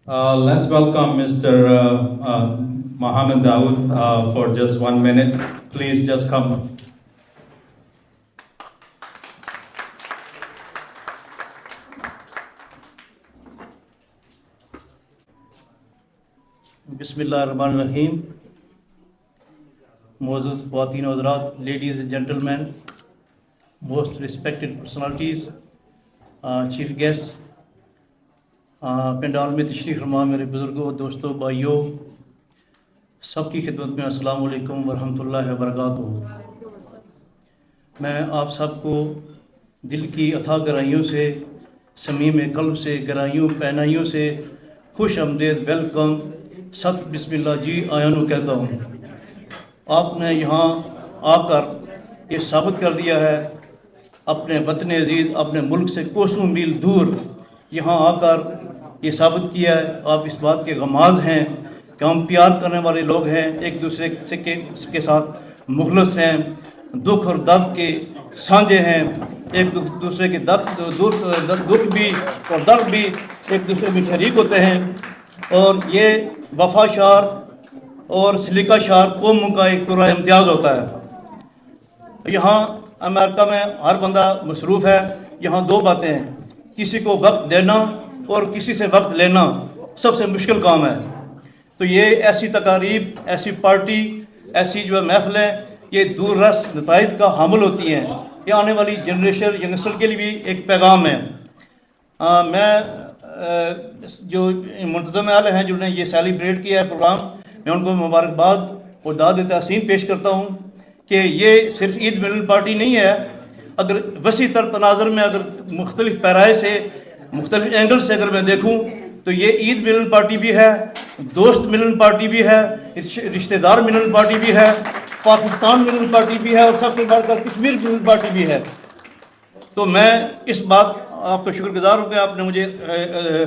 Let's welcome Mr. Mohammed Dawood for just 1 minute. Please just come. بسم اللہ الرحمن الرحیم. معزز خواتین و حضرات, ladies and gentlemen, most respected personalities, chief guest, پنڈال میں تشریف فرما میرے بزرگوں, دوستوں, بھائیوں, سب کی خدمت میں السلام علیکم ورحمۃ اللہ وبرکاتہ. میں آپ سب کو دل کی اتھا گہرائیوں سے, صمیم قلب سے, گہرائیوں پہنائیوں سے خوش آمدید, ویلکم, ست بسم اللہ جی آیا نو کہتا ہوں. آپ نے یہاں آ کر یہ ثابت کر دیا ہے, اپنے وطن عزیز, اپنے ملک سے کوسوں میل دور یہاں آ کر یہ ثابت کیا ہے آپ اس بات کے غماز ہیں کہ ہم پیار کرنے والے لوگ ہیں, ایک دوسرے کے ساتھ مخلص ہیں, دکھ اور درد کے سانجے ہیں, ایک دوسرے کے دکھ بھی اور درد بھی ایک دوسرے میں شریک ہوتے ہیں, اور یہ وفا شعار اور سلیقہ شعار قوموں کا ایک طرح امتیاز ہوتا ہے. یہاں امریکہ میں ہر بندہ مصروف ہے. یہاں دو باتیں ہیں, کسی کو وقت دینا اور کسی سے وقت لینا سب سے مشکل کام ہے. تو یہ ایسی تقاریب, ایسی پارٹی, ایسی جو محفلیں, یہ دور رس نتائج کا حامل ہوتی ہیں. یہ آنے والی جنریشن ینگسٹر کے لیے بھی ایک پیغام ہے. میں جو منتظم اہل ہیں جنہوں نے یہ سیلیبریٹ کیا ہے پروگرام, میں ان کو مبارکباد اور داد تحسین پیش کرتا ہوں کہ یہ صرف عید ملن پارٹی نہیں ہے. اگر وسیع تر تناظر میں اگر مختلف پیرائے سے, مختلف اینگل سے اگر میں دیکھوں تو یہ عید ملن پارٹی بھی ہے, دوست ملن پارٹی بھی ہے, رشتہ دار ملن پارٹی بھی ہے, پاکستان ملن پارٹی بھی ہے, اور سب سے بڑھ کر کشمیر ملن پارٹی بھی ہے. تو میں اس بات آپ کا شکر گزار ہوں کہ آپ نے مجھے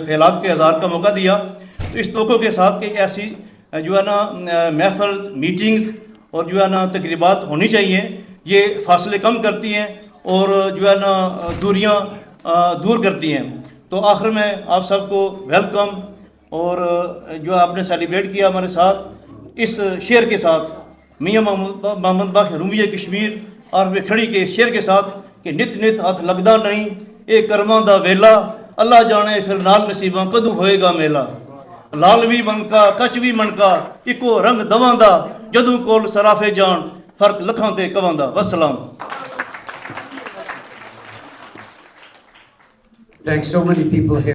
خیالات کے اظہار کا موقع دیا. تو اس توقع کے ساتھ کہ ایسی جو ہے نا محفل, میٹنگز اور جو ہے نا تقریبات ہونی چاہیے, یہ فاصلے کم کرتی ہیں اور جو ہے نا دوریاں دور کرتی ہیں. تو آخر میں آپ سب کو ویلکم, اور جو آپ نے سیلیبریٹ کیا ہمارے ساتھ اس شعر کے ساتھ, میاں محمد باقی رومیہ کشمیر عارف کھڑی کے اس شعر کے ساتھ کہ نت نت ہاتھ لگدا نہیں اے کرماں دا ویلا, اللہ جانے پھر نال نصیباں کدوں ہوئے گا میلا. لال بھی منکا کچ بھی منکا اکو رنگ دواں دا, جدوں کول سرافے جان فرق لکھاں تے کواں دا. والسلام. Thanks, so many people here.